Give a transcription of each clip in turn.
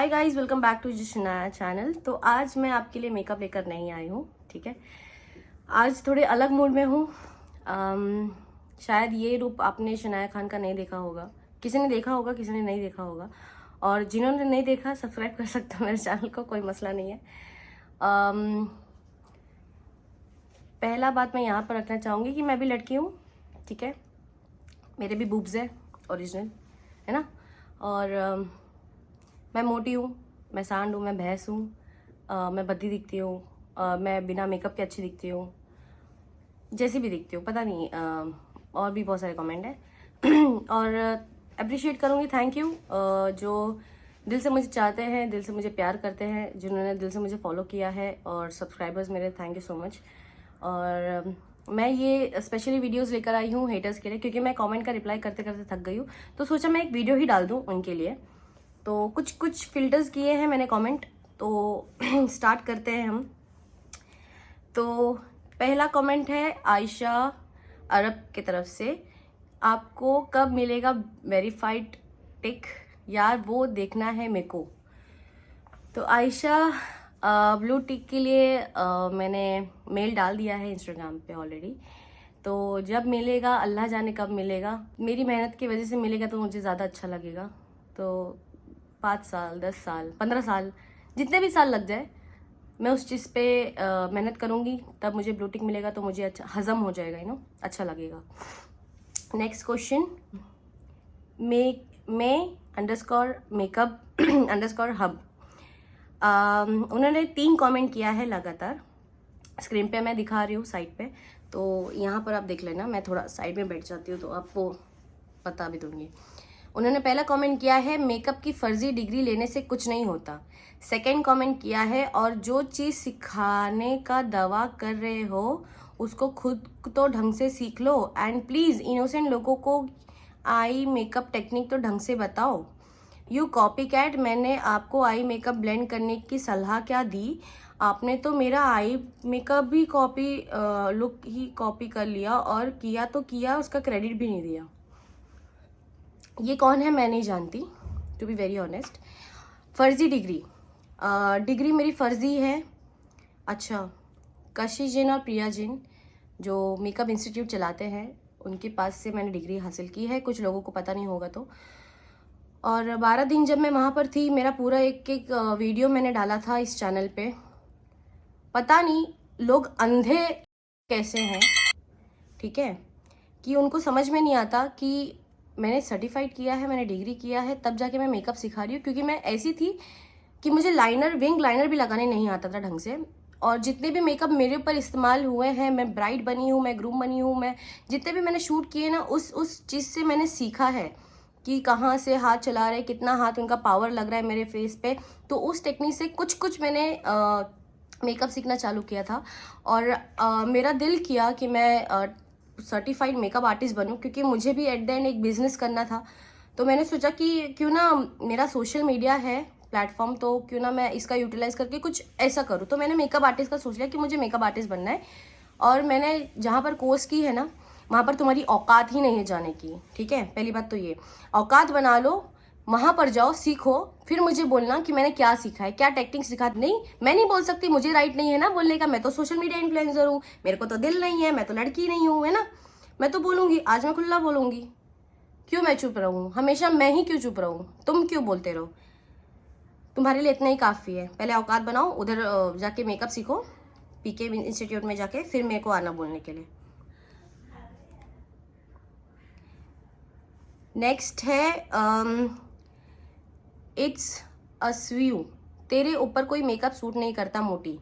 Hi guys, welcome back to Shanaya channel. तो आज मैं आपके लिए मेकअप लेकर नहीं आई हूँ, ठीक है। आज थोड़े अलग मूड में हूँ। शायद ये रूप आपने शनाया खान का नहीं देखा होगा, किसी ने देखा होगा, किसी ने नहीं देखा होगा। और जिन्होंने नहीं देखा सब्सक्राइब कर सकते हो मेरे चैनल को, कोई मसला नहीं है। पहला बात मैं यहाँ पर रखना चाहूँगी कि मैं भी लड़की हूँ, ठीक है। मेरे भी बूब्स है ओरिजिनल, है ना। और मैं मोटी हूँ, मैं सांड हूँ, मैं भैंस हूँ, मैं भद्दी दिखती हूँ, मैं बिना मेकअप के अच्छी दिखती हूँ, जैसी भी दिखती हूँ पता नहीं। और भी बहुत सारे कमेंट हैं और अप्रिशिएट करूँगी, थैंक यू जो दिल से मुझे चाहते हैं, दिल से मुझे प्यार करते हैं, जिन्होंने दिल से मुझे फॉलो किया है। और सब्सक्राइबर्स मेरे, थैंक यू सो मच। और मैं ये स्पेशली वीडियोस लेकर आई हूँ हेटर्स के लिए, क्योंकि मैं कमेंट का रिप्लाई करते करते थक गई हूँ। तो सोचा मैं एक वीडियो ही डाल दूँ उनके लिए। तो कुछ फिल्टर्स किए हैं मैंने कमेंट, तो स्टार्ट करते हैं हम। तो पहला कमेंट है आयशा अरब की तरफ से, आपको कब मिलेगा वेरीफाइड टिक यार, वो देखना है मेरे को। तो आयशा, ब्लू टिक के लिए मैंने मेल डाल दिया है इंस्टाग्राम पे ऑलरेडी। तो जब मिलेगा अल्लाह जाने कब मिलेगा, मेरी मेहनत की वजह से मिलेगा तो मुझे ज़्यादा अच्छा लगेगा। तो 5 साल, 10 साल, 15 साल, जितने भी साल लग जाए, मैं उस चीज़ पे मेहनत करूँगी, तब मुझे ब्लू टिक मिलेगा तो मुझे अच्छा हजम हो जाएगा, अच्छा लगेगा। नेक्स्ट क्वेश्चन, मे अंडरस्कोर मेकअप अंडरस्कोर हब, उन्होंने 3 कमेंट किया है लगातार। स्क्रीन पे मैं दिखा रही हूँ साइड पे, तो यहाँ पर आप देख लेना। मैं थोड़ा साइड में बैठ जाती हूँ तो आपको बता भी दूंगी। उन्होंने पहला कमेंट किया है, मेकअप की फर्जी डिग्री लेने से कुछ नहीं होता। सेकंड कमेंट किया है, और जो चीज़ सिखाने का दावा कर रहे हो उसको खुद तो ढंग से सीख लो, एंड प्लीज़ इनोसेंट लोगों को आई मेकअप टेक्निक तो ढंग से बताओ। यू कॉपी कैट, मैंने आपको आई मेकअप ब्लेंड करने की सलाह क्या दी, आपने तो मेरा आई मेकअप भी कॉपी लुक ही कॉपी कर लिया, और किया तो किया, उसका क्रेडिट भी नहीं दिया। ये कौन है मैं नहीं जानती, टू बी वेरी ऑनेस्ट। फर्जी डिग्री, डिग्री मेरी फर्जी है। अच्छा, कशिश जिन और प्रिया जिन जो मेकअप इंस्टीट्यूट चलाते हैं, उनके पास से मैंने डिग्री हासिल की है, कुछ लोगों को पता नहीं होगा तो। और 12 दिन जब मैं वहाँ पर थी, मेरा पूरा एक वीडियो मैंने डाला था इस चैनल पे। पता नहीं लोग अंधे कैसे हैं, ठीक है, कि उनको समझ में नहीं आता कि मैंने सर्टिफाइड किया है, मैंने डिग्री किया है, तब जाके मैं मेकअप सिखा रही हूँ। क्योंकि मैं ऐसी थी कि मुझे लाइनर, विंग लाइनर भी लगाने नहीं आता था ढंग से। और जितने भी मेकअप मेरे ऊपर इस्तेमाल हुए हैं, मैं ब्राइड बनी हूँ, मैं ग्रूम बनी हूँ, मैं जितने भी मैंने शूट किए ना, उस चीज़ से मैंने सीखा है कि कहाँ से हाथ चला रहे, कितना हाथ उनका पावर लग रहा है मेरे फेस पे। तो उस टेक्निक से कुछ मैंने मेकअप सीखना चालू किया था। और मेरा दिल किया कि मैं सर्टिफाइड मेकअप आर्टिस्ट बनूं, क्योंकि मुझे भी एट द एंड एक बिजनेस करना था। तो मैंने सोचा कि क्यों ना, मेरा सोशल मीडिया है प्लेटफॉर्म, तो क्यों ना मैं इसका यूटिलाइज करके कुछ ऐसा करूं। तो मैंने मेकअप आर्टिस्ट का सोच लिया कि मुझे मेकअप आर्टिस्ट बनना है। और मैंने जहाँ पर कोर्स की है ना, वहाँ पर तुम्हारी औकात ही नहीं है जाने की, ठीक है। पहली बात तो ये, औकात बना लो, वहाँ पर जाओ, सीखो, फिर मुझे बोलना कि मैंने क्या सीखा है, क्या टेक्निक सीखा। नहीं, मैं नहीं बोल सकती, मुझे राइट नहीं है ना बोलने का। मैं तो सोशल मीडिया इन्फ्लुएंसर हूँ, मेरे को तो दिल नहीं है, मैं तो लड़की नहीं हूँ, है ना। मैं तो बोलूँगी, आज मैं खुला बोलूँगी। क्यों मैं चुप रहूँ, हमेशा मैं ही क्यों चुप रहूँ, तुम क्यों बोलते रहो। तुम्हारे लिए इतना ही काफ़ी है। पहले औकात बनाओ, उधर जाके मेकअप सीखो, पीके इंस्टीट्यूट में जाके, फिर मेरे को आना बोलने के लिए। नेक्स्ट है इट्स अ स्व्यू, तेरे ऊपर कोई मेकअप सूट नहीं करता मोटी।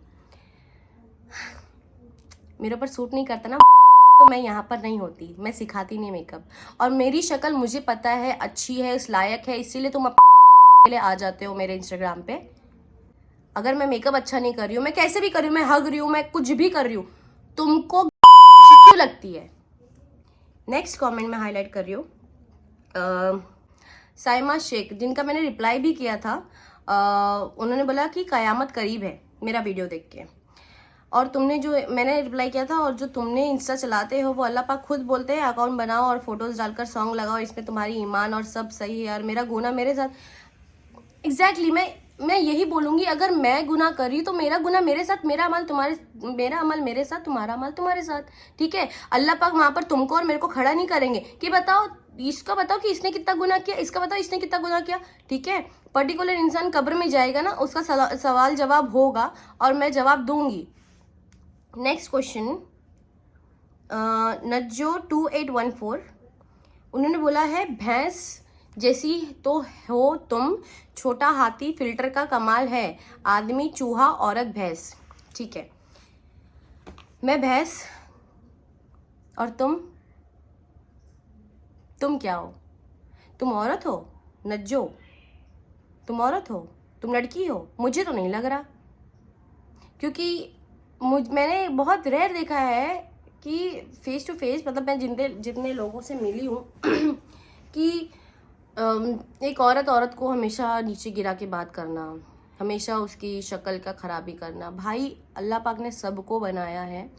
मेरे ऊपर सूट नहीं करता ना, तो मैं यहाँ पर नहीं होती, मैं सिखाती नहीं मेकअप। और मेरी शक्ल मुझे पता है अच्छी है, इस लायक है, इसीलिए तुम के लिए आ जाते हो मेरे इंस्टाग्राम पे। अगर मैं मेकअप अच्छा नहीं कर रही हूँ, मैं कैसे भी कर रही हूँ, मैं हग रही हूँ, मैं कुछ भी कर रही हूँ, तुमको क्यों लगती है। नेक्स्ट कमेंट में हाईलाइट कर रही हूँ साइमा शेख, जिनका मैंने रिप्लाई भी किया था। उन्होंने बोला कि कयामत करीब है मेरा वीडियो देख के। और तुमने जो मैंने रिप्लाई किया था, और जो तुमने इंस्टा चलाते हो, वो अल्लाह पाक खुद बोलते हैं अकाउंट बनाओ और फोटोज डालकर सॉन्ग लगाओ, इसमें तुम्हारी ईमान और सब सही है। यार मेरा गुना मेरे साथ एग्जैक्टली मैं मैं यही बोलूंगी, अगर मैं गुनाह कर रही तो मेरा गुनाह मेरे साथ, मेरा अमल मेरे साथ, तुम्हारा अमल तुम्हारे साथ, ठीक है। अल्लाह पाक वहां पर तुमको और मेरे को खड़ा नहीं करेंगे कि बताओ, इसका बताओ कि इसने कितना गुनाह किया, इसका बताओ इसने कितना गुनाह किया, ठीक है। पर्टिकुलर इंसान कब्र में जाएगा ना, उसका सवाल जवाब होगा और मैं जवाब दूंगी। नेक्स्ट क्वेश्चन, नज्जो 2814, उन्होंने बोला है भैंस जैसी तो हो तुम, छोटा हाथी फिल्टर का कमाल है, आदमी चूहा औरत भैंस, ठीक है। मैं भैंस और तुम क्या हो? तुम औरत हो नज्जो, तुम औरत हो, तुम लड़की हो? मुझे तो नहीं लग रहा, क्योंकि मैंने बहुत रेयर देखा है कि फेस टू फेस, मतलब मैं जितने लोगों से मिली हूँ कि एक औरत को हमेशा नीचे गिरा के बात करना, हमेशा उसकी शक्ल का खराबी करना। भाई अल्लाह पाक ने सबको बनाया है,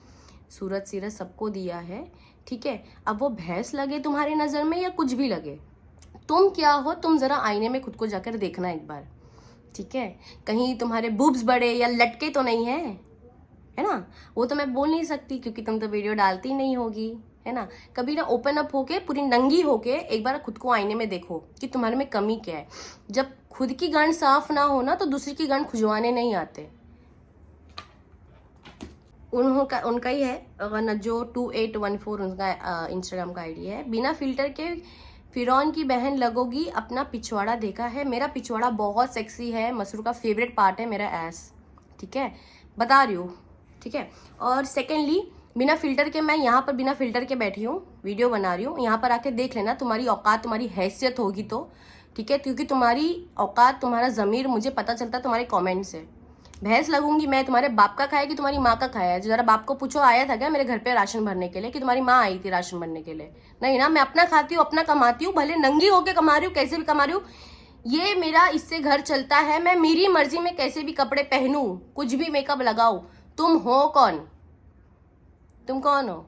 सूरत सीरत सबको दिया है, ठीक है। अब वो भैंस लगे तुम्हारी नज़र में या कुछ भी लगे, तुम क्या हो? तुम ज़रा आईने में खुद को जाकर देखना एक बार, ठीक है। कहीं तुम्हारे बूब्स बड़े या लटके तो नहीं है ना? वो तो मैं बोल नहीं सकती क्योंकि तुम तो वीडियो डालती नहीं होगी, है ना। कभी ना ओपन अप होके, पूरी नंगी होके एक बार खुद को आईने में देखो कि तुम्हारे में कमी क्या है। जब खुद की गांड साफ ना हो ना तो दूसरी की गांड खुजवाने नहीं आते। उनका ही है नज्जो 2814, उनका इंस्टाग्राम का आईडी है। बिना फिल्टर के फिरौन की बहन लगोगी, अपना पिछवाड़ा देखा है? मेरा पिछवाड़ा बहुत सेक्सी है, मसरू का फेवरेट पार्ट है मेरा एस, ठीक है, बता रही हूँ, ठीक है। और सेकेंडली, बिना फिल्टर के, मैं यहाँ पर बिना फिल्टर के बैठी हूँ, वीडियो बना रही हूँ, यहाँ पर आके देख लेना, तुम्हारी औकात तुम्हारी हैसियत होगी तो, ठीक है, क्योंकि तुम्हारी औकात तुम्हारा ज़मीर मुझे पता चलता है तुम्हारे कमेंट से। भैंस लगूंगी मैं, तुम्हारे बाप का खाया कि तुम्हारी माँ का खाया है? जरा बाप को पूछो, आया था क्या मेरे घर पे राशन भरने के लिए, कि तुम्हारी माँ आई थी राशन भरने के लिए? नहीं ना, मैं अपना खाती हूँ, अपना कमाती हूँ, भले नंगी होके कमा रही हूँ, कैसे भी कमा रही हूँ, ये मेरा, इससे घर चलता है। मैं मेरी मर्जी में कैसे भी कपड़े पहनूं, कुछ भी मेकअप लगाऊं। तुम हो कौन? तुम कौन हो?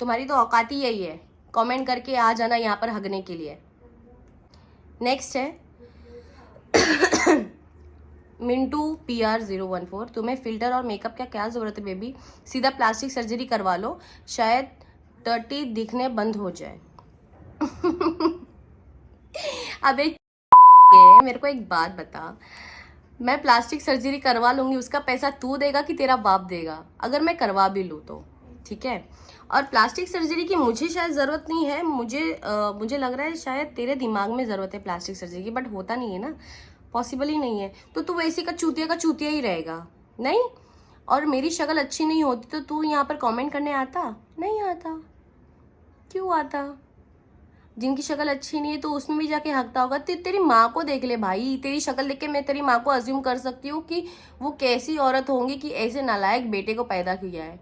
तुम्हारी तो औकात ही यही है, कमेंट करके आ जाना यहाँ पर हगने के लिए। नेक्स्ट है मिंटू PR014, तुम्हें फिल्टर और मेकअप का क्या जरूरत है बेबी, सीधा प्लास्टिक सर्जरी करवा लो, शायद 30 दिखने बंद हो जाए। अब एक मेरे को एक बात बता, मैं प्लास्टिक सर्जरी करवा लूंगी, उसका पैसा तू देगा कि तेरा बाप देगा? अगर मैं करवा भी लूँ तो, ठीक है। और प्लास्टिक सर्जरी की मुझे शायद ज़रूरत नहीं है, मुझे लग रहा है शायद तेरे दिमाग में ज़रूरत है प्लास्टिक सर्जरी की, बट होता नहीं है ना, पॉसिबल ही नहीं है। तो तू वैसे का चूतिया ही रहेगा, नहीं। और मेरी शक्ल अच्छी नहीं होती तो तू यहाँ पर कमेंट करने आता? नहीं आता। क्यों आता? जिनकी शक्ल अच्छी नहीं है तो उसमें भी जाके हकता होगा। तेरी माँ को देख ले भाई, तेरी शक्ल देख के मैं तेरी माँ को अज्यूम कर सकती हूँ कि वो कैसी औरत होंगी कि ऐसे नालायक बेटे को पैदा किया है।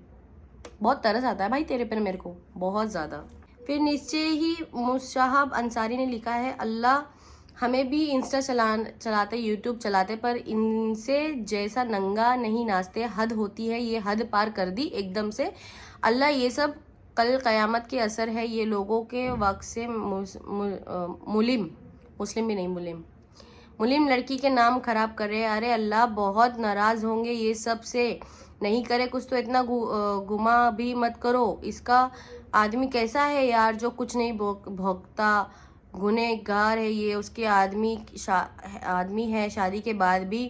बहुत तरस आता है भाई तेरे पर मेरे को, बहुत ज़्यादा। फिर नीचे ही मुशाहब अंसारी ने लिखा है, अल्लाह हमें भी इंस्टा चलाते, यूट्यूब चलाते, पर इनसे जैसा नंगा नहीं नाचते, हद होती है, ये हद पार कर दी एकदम से। अल्लाह ये सब कल क़यामत के असर है, ये लोगों के वक्त से मुस्लिम भी नहीं, मुलिम लड़की के नाम खराब करे। अरे अल्लाह बहुत नाराज़ होंगे ये सब से, नहीं करे कुछ तो इतना गुमा भी मत करो। इसका आदमी कैसा है यार जो कुछ नहीं भोगता, गुनहगार है ये, उसके आदमी है, शादी के बाद भी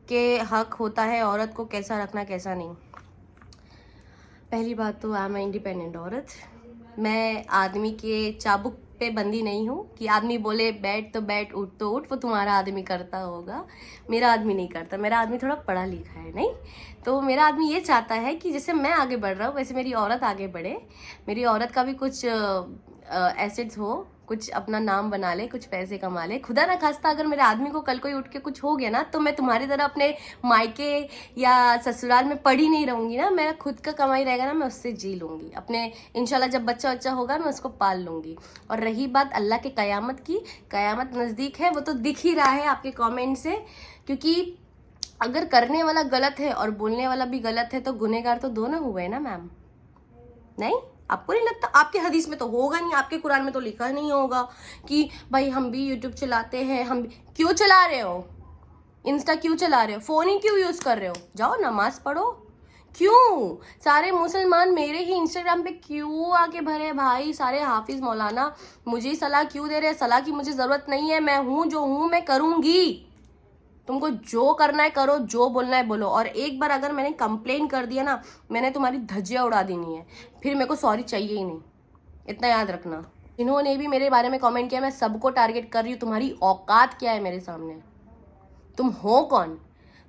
के हक होता है औरत को कैसा रखना कैसा नहीं। पहली बात तो आई एम इंडिपेंडेंट औरत, मैं आदमी के चाबुक पे बंदी नहीं हूँ कि आदमी बोले बैठ तो बैठ, उठ तो उठ, वो तुम्हारा आदमी करता होगा, मेरा आदमी नहीं करता। मेरा आदमी थोड़ा पढ़ा लिखा है, नहीं तो मेरा आदमी ये चाहता है कि जैसे मैं आगे बढ़ रहा हूँ वैसे मेरी औरत आगे बढ़े, मेरी औरत का भी कुछ एसेट्स हो, कुछ अपना नाम बना ले, कुछ पैसे कमा ले। खुदा ना खास्ता अगर मेरे आदमी को कल कोई उठ के कुछ हो गया ना, तो मैं तुम्हारी तरह अपने मायके या ससुराल में पड़ी नहीं रहूँगी ना, मेरा खुद का कमाई रहेगा ना, मैं उससे जी लूँगी अपने। इंशाल्लाह जब बच्चा होगा मैं उसको पाल लूँगी। और रही बात अल्लाह के क़यामत की, क़यामत नज़दीक है, वो तो दिख ही रहा है आपके कॉमेंट से, क्योंकि अगर करने वाला गलत है और बोलने वाला भी गलत है तो गुनहगार तो दोनों हुए ना मैम। नहीं, आपको नहीं लगता? आपके हदीस में तो होगा नहीं, आपके कुरान में तो लिखा नहीं होगा कि भाई हम भी यूट्यूब चलाते हैं, हम भी। क्यों चला रहे हो? इंस्टा क्यों चला रहे हो? फोन ही क्यों यूज कर रहे हो? जाओ नमाज पढ़ो। क्यों सारे मुसलमान मेरे ही इंस्टाग्राम पे क्यों आके भरे भाई? सारे हाफिज मौलाना मुझे ही सलाह क्यों दे रहे हैं? सलाह की मुझे जरूरत नहीं है, मैं हूं जो हूं, मैं करूंगी। तुमको जो करना है करो, जो बोलना है बोलो। और एक बार अगर मैंने कंप्लेन कर दिया ना, मैंने तुम्हारी धज्जियां उड़ा देनी है, फिर मेरे को सॉरी चाहिए ही नहीं, इतना याद रखना। इन्होंने भी मेरे बारे में कमेंट किया, मैं सबको टारगेट कर रही हूँ। तुम्हारी औकात क्या है मेरे सामने? तुम हो कौन?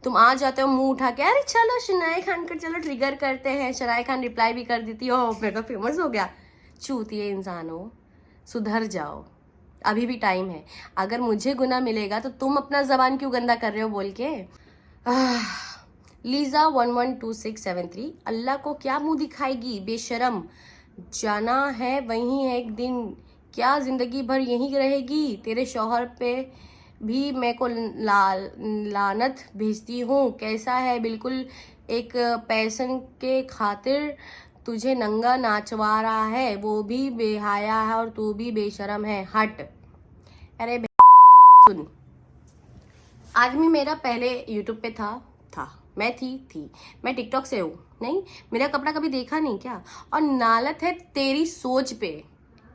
तुम आ जाते हो मुंह उठा के, अरे चलो शनाया खान को चलो ट्रिगर करते हैं। शनाया खान रिप्लाई भी कर देती हो, मेरे को फेमस हो गया। चूतिए इंसान हो, सुधर जाओ, अभी भी टाइम है। अगर मुझे गुनाह मिलेगा तो तुम अपना जबान क्यों गंदा कर रहे हो बोल के? लीजा 112673, अल्लाह को क्या मुंह दिखाएगी बेशरम? जाना है वहीं है एक दिन, क्या जिंदगी भर यहीं रहेगी? तेरे शौहर पे भी मैं को लानत भेजती हूँ। कैसा है बिल्कुल एक पैसन के खातिर तुझे नंगा नाचवा रहा है, वो भी बेहाया है और तू भी बेशरम है। हट। अरे सुन, आदमी मेरा पहले यूट्यूब पे था, मैं थी, मैं टिकटॉक से हूँ। नहीं, मेरा कपड़ा कभी देखा नहीं क्या? और नालत है तेरी सोच पे,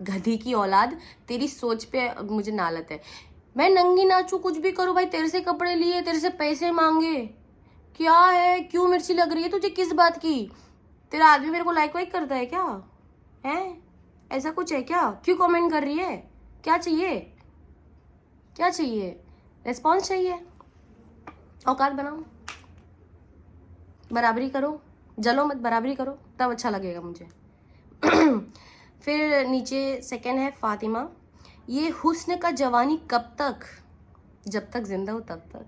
गधी की औलाद, तेरी सोच पे मुझे नालत है। मैं नंगी नाचू, कुछ भी करूँ भाई, तेरे से कपड़े लिए, तेरे से पैसे मांगे, क्या है? क्यों मिर्ची लग रही है तुझे किस बात की? तेरा आदमी मेरे को लाइक वाइक करता है क्या? है ऐसा कुछ है क्या? क्यों कमेंट कर रही है? क्या चाहिए? क्या चाहिए? रिस्पॉन्स चाहिए? औकात बनाओ, बराबरी करो, जलो मत, बराबरी करो, तब अच्छा लगेगा मुझे। फिर नीचे सेकंड है फातिमा, ये हुस्न का जवानी कब तक? जब तक जिंदा हो तब तक।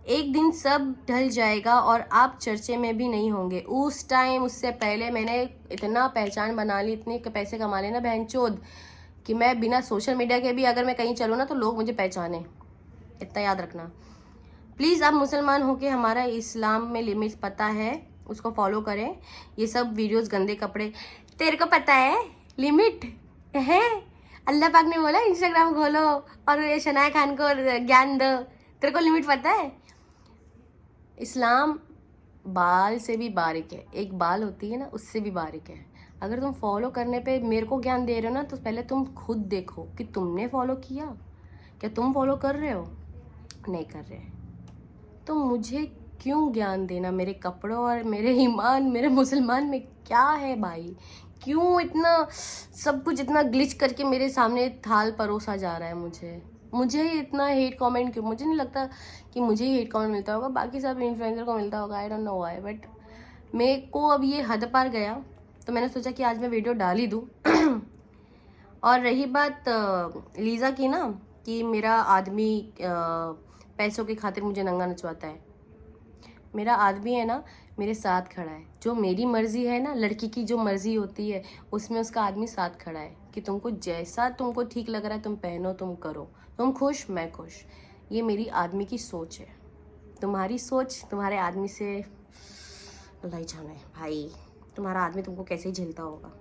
एक दिन सब ढल जाएगा और आप चर्चे में भी नहीं होंगे। उस टाइम, उससे पहले मैंने इतना पहचान बना ली, इतने पैसे कमा लेना बहनचोद, कि मैं बिना सोशल मीडिया के भी अगर मैं कहीं चलूँ ना तो लोग मुझे पहचाने, इतना याद रखना। प्लीज़ आप मुसलमान होके हमारा इस्लाम में लिमिट पता है, उसको फॉलो करें। ये सब वीडियोस गंदे कपड़े, तेरे को पता है लिमिट है? अल्लाह पाक ने बोला इंस्टाग्राम खोलो और ये शनाया खान को ज्ञान दो, तेरे को लिमिट पता है? इस्लाम बाल से भी बारीक है, एक बाल होती है ना, उससे भी बारीक है। अगर तुम फॉलो करने पे मेरे को ज्ञान दे रहे हो ना, तो पहले तुम खुद देखो कि तुमने फॉलो किया, क्या तुम फॉलो कर रहे हो? नहीं कर रहे, तो मुझे क्यों ज्ञान देना? मेरे कपड़ों और मेरे ईमान, मेरे मुसलमान में क्या है भाई? क्यों इतना सब कुछ इतना ग्लिच करके मेरे सामने थाल परोसा जा रहा है? मुझे इतना हेट कमेंट क्यों? मुझे नहीं लगता कि मुझे ही हेट कमेंट मिलता होगा, बाकी सब इन्फ्लुएंसर को मिलता होगा, I don't know why, but मेरे को अब ये हद पार गया, तो मैंने सोचा कि आज मैं वीडियो डाल ही दूँ। और रही बात लीज़ा की ना, कि मेरा आदमी पैसों की खातिर मुझे नंगा नचवाता है, मेरा आदमी है ना मेरे साथ खड़ा है। जो मेरी मर्जी है ना, लड़की की जो मर्जी होती है, उसमें उसका आदमी साथ खड़ा है कि तुमको जैसा तुमको ठीक लग रहा है तुम पहनो, तुम करो, तुम खुश मैं खुश। ये मेरी आदमी की सोच है। तुम्हारी सोच तुम्हारे आदमी से अल्लाह ही जाने भाई, तुम्हारा आदमी तुमको कैसे ही झेलता होगा।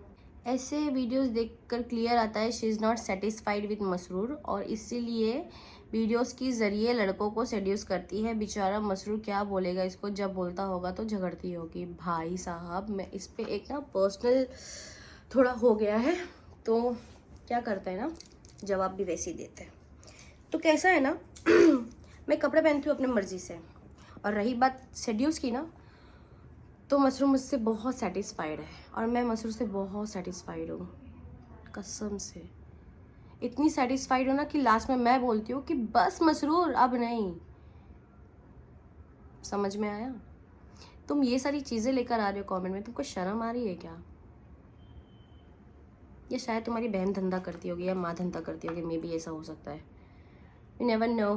ऐसे वीडियोस देखकर क्लियर आता है she is not satisfied with Masroor, और इसीलिए वीडियोस के ज़रिए लड़कों को सेड्यूस करती है। बेचारा मसरूर क्या बोलेगा इसको, जब बोलता होगा तो झगड़ती होगी। भाई साहब, मैं इस पे एक ना पर्सनल थोड़ा हो गया है, तो क्या करते हैं ना, जवाब भी वैसे ही देते हैं। तो कैसा है ना, मैं कपड़े पहनती हूँ अपनी मर्जी से, और रही बात सेड्यूस की ना, तो मसरूर मुझसे बहुत सेटिस्फाइड है और मैं मसरूर से बहुत सेटिस्फाइड हूँ, कसम से। इतनी सेटिस्फाइड हूँ ना कि लास्ट में मैं बोलती हूँ कि बस मसरूर अब नहीं। समझ में आया? तुम ये सारी चीज़ें लेकर आ रहे हो कमेंट में, तुमको शर्म आ रही है क्या? या शायद तुम्हारी बहन धंधा करती होगी या माँ धंधा करती होगी, मे बी ऐसा हो सकता है, यू नेवर नो।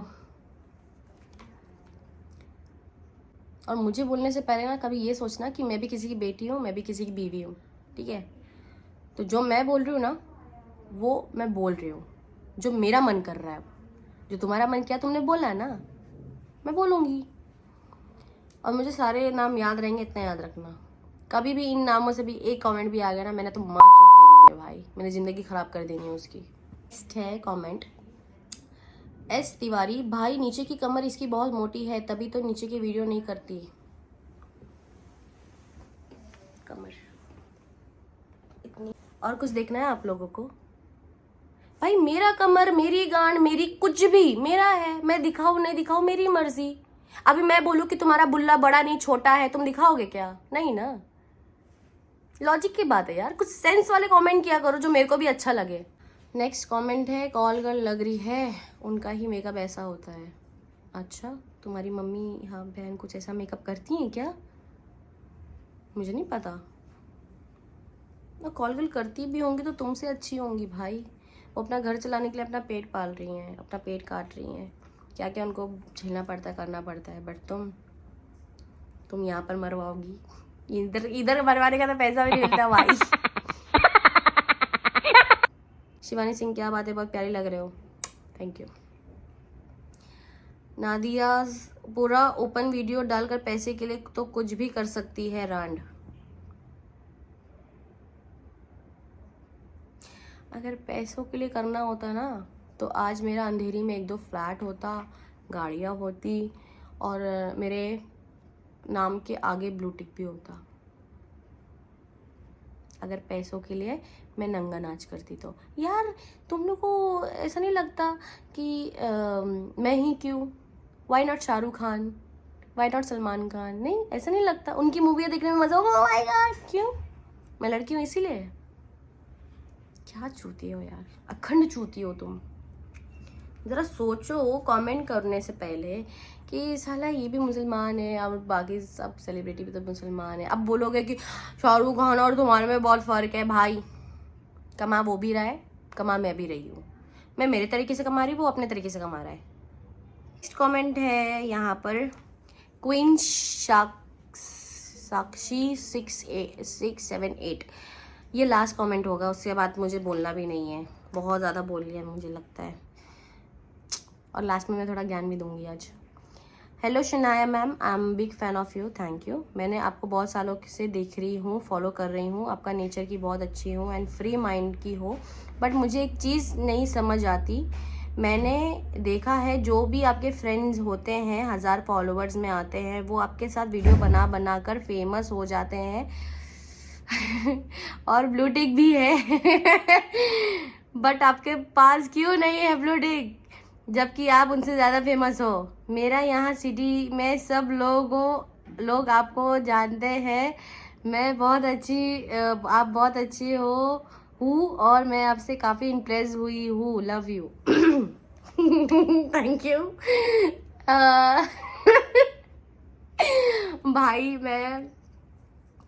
और मुझे बोलने से पहले ना कभी ये सोचना कि मैं भी किसी की बेटी हूँ, मैं भी किसी की बीवी हूँ, ठीक है? तो जो मैं बोल रही हूँ ना, वो मैं बोल रही हूँ, जो मेरा मन कर रहा है। जो तुम्हारा मन किया तुमने बोला है ना, मैं बोलूँगी। और मुझे सारे नाम याद रहेंगे, इतना याद रखना। कभी भी इन नामों से भी एक कमेंट भी आ गया ना, मैंने तो माँ चुप देनी है भाई, मैंने ज़िंदगी ख़राब कर देनी है उसकी। नेक्स्ट है कमेंट, एस तिवारी, भाई नीचे की कमर इसकी बहुत मोटी है तभी तो नीचे की वीडियो नहीं करती। कमर इतनी। और कुछ देखना है आप लोगों को? भाई मेरा कमर, मेरी गांड, मेरी कुछ भी मेरा है, मैं दिखाऊं नहीं दिखाऊं मेरी मर्जी। अभी मैं बोलूं कि तुम्हारा बुल्ला बड़ा नहीं छोटा है, तुम दिखाओगे क्या? नहीं ना। लॉजिक की बात है यार, कुछ सेंस वाले कमेंट किया करो जो मेरे को भी अच्छा लगे। नेक्स्ट कमेंट है, कॉल गर्ल लग रही है, उनका ही मेकअप ऐसा होता है। अच्छा, तुम्हारी मम्मी हाँ बहन कुछ ऐसा मेकअप करती हैं क्या? मुझे नहीं पता। कॉल गर्ल करती भी होंगी तो तुमसे अच्छी होंगी भाई। वो अपना घर चलाने के लिए अपना पेट पाल रही हैं, अपना पेट काट रही हैं, क्या क्या उनको झेलना पड़ता है, करना पड़ता है। बट तुम यहाँ पर मरवाओगी, इधर इधर मरवाने का तो पैसा भी नहीं मिलता भाई। शिवानी सिंह, क्या बात है, बहुत प्यारी लग रहे हो, थैंक यू। नादिया, पूरा ओपन वीडियो डालकर पैसे के लिए तो कुछ भी कर सकती है रांड। अगर पैसों के लिए करना होता ना तो आज मेरा अंधेरी में 1-2 फ्लैट होता, गाड़ियाँ होती और मेरे नाम के आगे ब्लू टिक भी होता। अगर पैसों के लिए मैं नंगा नाच करती तो। यार तुम लोग को ऐसा नहीं लगता कि मैं ही क्यों, why not Shahrukh Khan, why not Salman Khan? नहीं, ऐसा नहीं लगता? उनकी मूवियाँ देखने में मजा होगा। ओह माय गॉड, क्यों? मैं लड़की हूँ इसीलिए। क्या चूती हो यार, अखंड चूती हो तुम। ज़रा सोचो कमेंट करने से पहले कि साला ये भी मुसलमान है और बाकी सब सेलिब्रिटी भी तो मुसलमान है। अब बोलोगे कि शाहरुख खान और तुम्हारे में बहुत फ़र्क है। भाई कमा वो भी रहा है, कमा मैं भी रही हूँ। मैं मेरे तरीके से कमा रही, वो अपने तरीके से कमा रहा है। नेक्स्ट कमेंट है यहाँ पर, क्वीन साक्षी 678। ये लास्ट कमेंट होगा, उसके बाद मुझे बोलना भी नहीं है, बहुत ज़्यादा बोल लिया मुझे लगता है। और लास्ट में मैं थोड़ा ज्ञान भी दूंगी आज। Hello Shanaya ma'am, I am big fan of you, thank you. मैंने आपको बहुत सालों से देख रही हूँ, फॉलो कर रही हूँ, आपका नेचर की बहुत अच्छी हो एंड फ्री माइंड की हो। बट मुझे एक चीज़ नहीं समझ आती, मैंने देखा है जो भी आपके फ्रेंड्स होते हैं 1000 फॉलोअर्स में आते हैं, वो आपके साथ वीडियो बना कर फेमस हो जाते हैं और ब्लू टिक भी है बट आपके पास क्यों नहीं है ब्लू टिक, जबकि आप उनसे ज़्यादा फेमस हो? मेरा यहाँ सिटी में सब लोग आपको जानते हैं। मैं बहुत अच्छी, आप बहुत अच्छी हूँ और मैं आपसे काफ़ी इम्प्रेस हुई हूँ, लव यू। Thank you. भाई मैं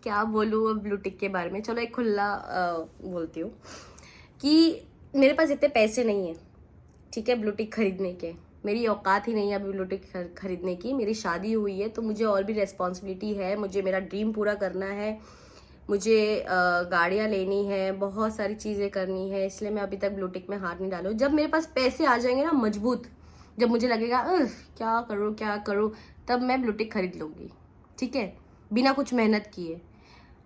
क्या बोलूँ अब ब्लू टिक के बारे में। चलो एक खुला बोलती हूँ कि मेरे पास इतने पैसे नहीं है, ठीक है, ब्लू टिक खरीदने के। मेरी औकात ही नहीं है अभी ब्लू टिक खरीदने की। मेरी शादी हुई है तो मुझे और भी रेस्पॉन्सिबिलिटी है, मुझे मेरा ड्रीम पूरा करना है, मुझे गाड़ियाँ लेनी है, बहुत सारी चीज़ें करनी है, इसलिए मैं अभी तक ब्लू टिक में हाथ नहीं डालूँ। जब मेरे पास पैसे आ जाएंगे ना मजबूत, जब मुझे लगेगा क्या करूँ, तब मैं ब्लू टिक खरीद लूँगी, ठीक है, बिना कुछ मेहनत किए।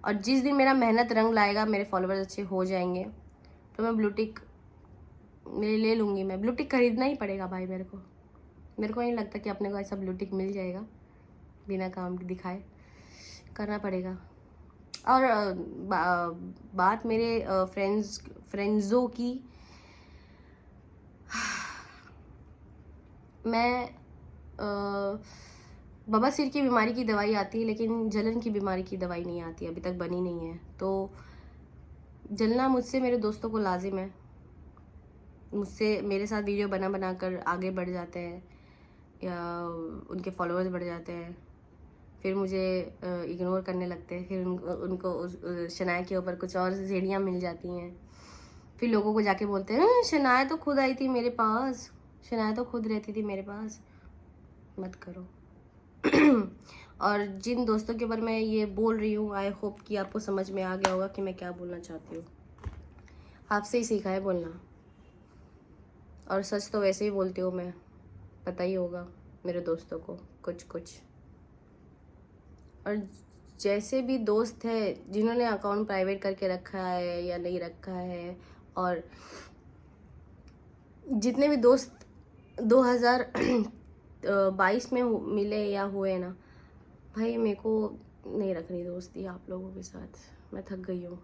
और जिस दिन मेरा मेहनत रंग लाएगा, मेरे फॉलोअर्स अच्छे हो जाएंगे, तो मैं ब्लू टिक ले लूँगी। मैं ब्लू टिक खरीदना ही पड़ेगा भाई मेरे को नहीं लगता कि अपने को ऐसा ब्लू टिक मिल जाएगा बिना काम दिखाए, करना पड़ेगा। और बात मेरे फ्रेंड्सों की, मैं बवासीर की बीमारी की दवाई आती है लेकिन जलन की बीमारी की दवाई नहीं आती, अभी तक बनी नहीं है। तो जलना मुझसे मेरे दोस्तों को लाजिम है, मुझसे मेरे साथ वीडियो बना कर आगे बढ़ जाते हैं या उनके फॉलोअर्स बढ़ जाते हैं, फिर मुझे इग्नोर करने लगते हैं, फिर उनको शनाया के ऊपर कुछ और सीढ़ियाँ मिल जाती हैं, फिर लोगों को जाके बोलते हैं शनाया तो खुद आई थी मेरे पास, शनाया तो खुद रहती थी मेरे पास। मत करो। और जिन दोस्तों के ऊपर मैं ये बोल रही हूँ, आई होप कि आपको समझ में आ गया होगा कि मैं क्या बोलना चाहती हूँ। आपसे ही सीखा है बोलना, और सच तो वैसे ही बोलती हूँ मैं, पता ही होगा मेरे दोस्तों को कुछ। और जैसे भी दोस्त है जिन्होंने अकाउंट प्राइवेट करके रखा है या नहीं रखा है, और जितने भी दोस्त 2022 में मिले या हुए ना भाई, मेरे को नहीं रखनी दोस्ती आप लोगों के साथ, मैं थक गई हूँ।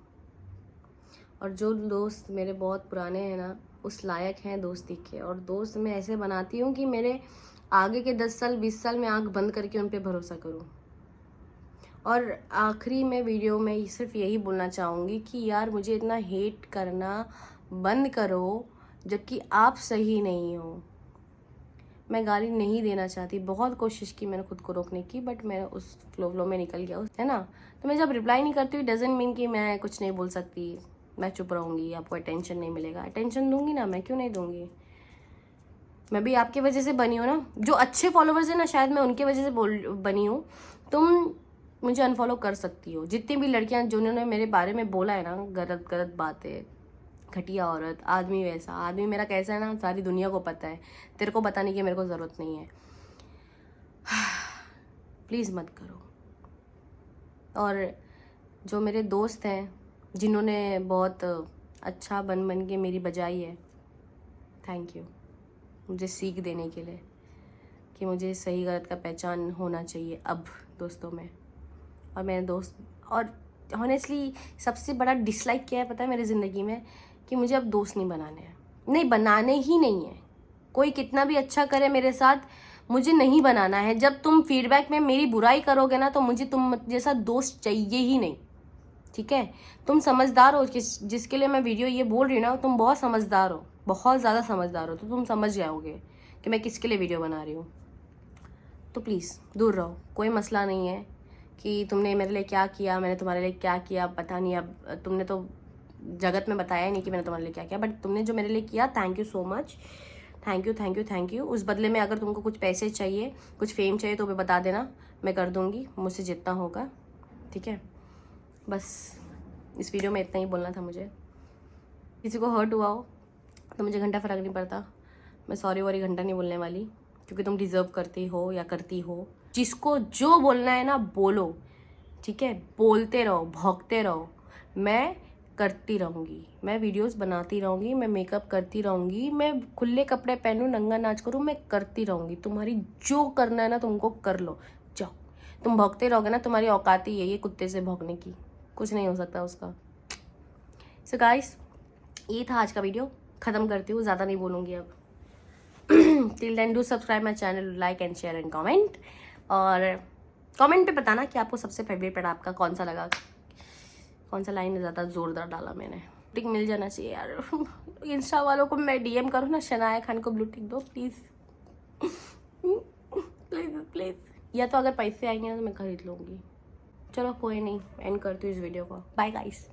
और जो दोस्त मेरे बहुत पुराने हैं ना, उस लायक हैं दोस्ती के। और दोस्त मैं ऐसे बनाती हूँ कि मेरे आगे के 10 साल 20 साल में आंख बंद करके उन पे भरोसा करूँ। और आखिरी में वीडियो में सिर्फ यही बोलना चाहूँगी कि यार मुझे इतना हेट करना बंद करो, जबकि आप सही नहीं हो। मैं गाली नहीं देना चाहती, बहुत कोशिश की मैंने खुद को रोकने की, बट मैं उस फ्लो में निकल गया, है ना। तो मैं जब रिप्लाई नहीं करती हुई डजंट मीन कि मैं कुछ नहीं बोल सकती, मैं चुप रहूँगी, आपको अटेंशन नहीं मिलेगा। अटेंशन दूंगी ना मैं, क्यों नहीं दूंगी। मैं भी आपकी वजह से बनी हूँ ना, जो अच्छे फॉलोवर्स हैं ना, शायद मैं उनके वजह से बनी हूँ। तुम मुझे अनफॉलो कर सकती हो। जितनी भी लड़कियां जिन्होंने मेरे बारे में बोला है ना गलत गलत बातें, घटिया औरत, आदमी वैसा, आदमी मेरा कैसा है ना सारी दुनिया को पता है, तेरे को बताने की मेरे को ज़रूरत नहीं है। प्लीज़ मत करो। और जो मेरे दोस्त हैं जिन्होंने बहुत अच्छा बन के मेरी बजाई है, थैंक यू मुझे सीख देने के लिए कि मुझे सही गलत का पहचान होना चाहिए अब दोस्तों में। और मेरे दोस्त, और ऑनेस्टली सबसे बड़ा डिसलाइक क्या है पता है मेरी ज़िंदगी में, कि मुझे अब दोस्त नहीं बनाने हैं, नहीं बनाने ही नहीं है। कोई कितना भी अच्छा करे मेरे साथ, मुझे नहीं बनाना है। जब तुम फीडबैक में मेरी बुराई करोगे ना, तो मुझे तुम जैसा दोस्त चाहिए ही नहीं, ठीक है। तुम समझदार हो, जिसके लिए मैं वीडियो ये बोल रही हूँ ना, तुम बहुत समझदार हो, बहुत ज़्यादा समझदार हो, तो तुम समझ जाओगे कि मैं किसके लिए वीडियो बना रही हूँ। तो प्लीज़ दूर रहो, कोई मसला नहीं है कि तुमने मेरे लिए क्या किया, मैंने तुम्हारे लिए क्या किया, पता नहीं। अब तुमने तो जगत में बताया ही नहीं कि मैंने तुम्हारे लिए क्या किया, बट तुमने जो मेरे लिए किया, thank you so much, thank you thank you thank you. उस बदले में अगर तुमको कुछ पैसे चाहिए, कुछ फेम चाहिए, तो भी बता देना, मैं कर दूँगी मुझसे जितना होगा, ठीक है। बस इस वीडियो में इतना ही बोलना था मुझे। किसी को हर्ट हुआ हो तो मुझे घंटा फ़र्क नहीं पड़ता, मैं सॉरी वॉरी घंटा नहीं बोलने वाली, क्योंकि तुम डिज़र्व करती हो या करती हो। जिसको जो बोलना है ना बोलो, ठीक है, बोलते रहो, भौंकते रहो। मैं करती रहूँगी, मैं वीडियोस बनाती रहूँगी, मैं मेकअप करती रहूँगी, मैं खुले कपड़े पहनूँ, नंगा नाच करूँ, मैं करती रहूँगी। तुम्हारी जो करना है ना तुमको कर लो, जाओ। तुम भौंकते रहोगे ना, तुम्हारी औकात ही है कुत्ते से भौंकने की, कुछ नहीं हो सकता उसका। सो गाइस, ये था आज का वीडियो, ख़त्म करती हूँ, ज़्यादा नहीं बोलूँगी अब। Till then do subscribe my channel, like and share and comment. और कमेंट पे बताना कि आपको सबसे फेवरेट पैड आपका कौन सा लगा, कौन सा लाइन ज़्यादा ज़ोरदार डाला मैंने। टिक मिल जाना चाहिए यार। इंस्टा वालों को मैं DM करूँ ना, शनाया खान को ब्लू टिक दो प्लीज़, प्लीज़ प्लीज़। या तो अगर पैसे आएंगे ना तो मैं खरीद लूँगी। चलो कोई नहीं, एंड करती हूँ इस वीडियो को। Bye guys.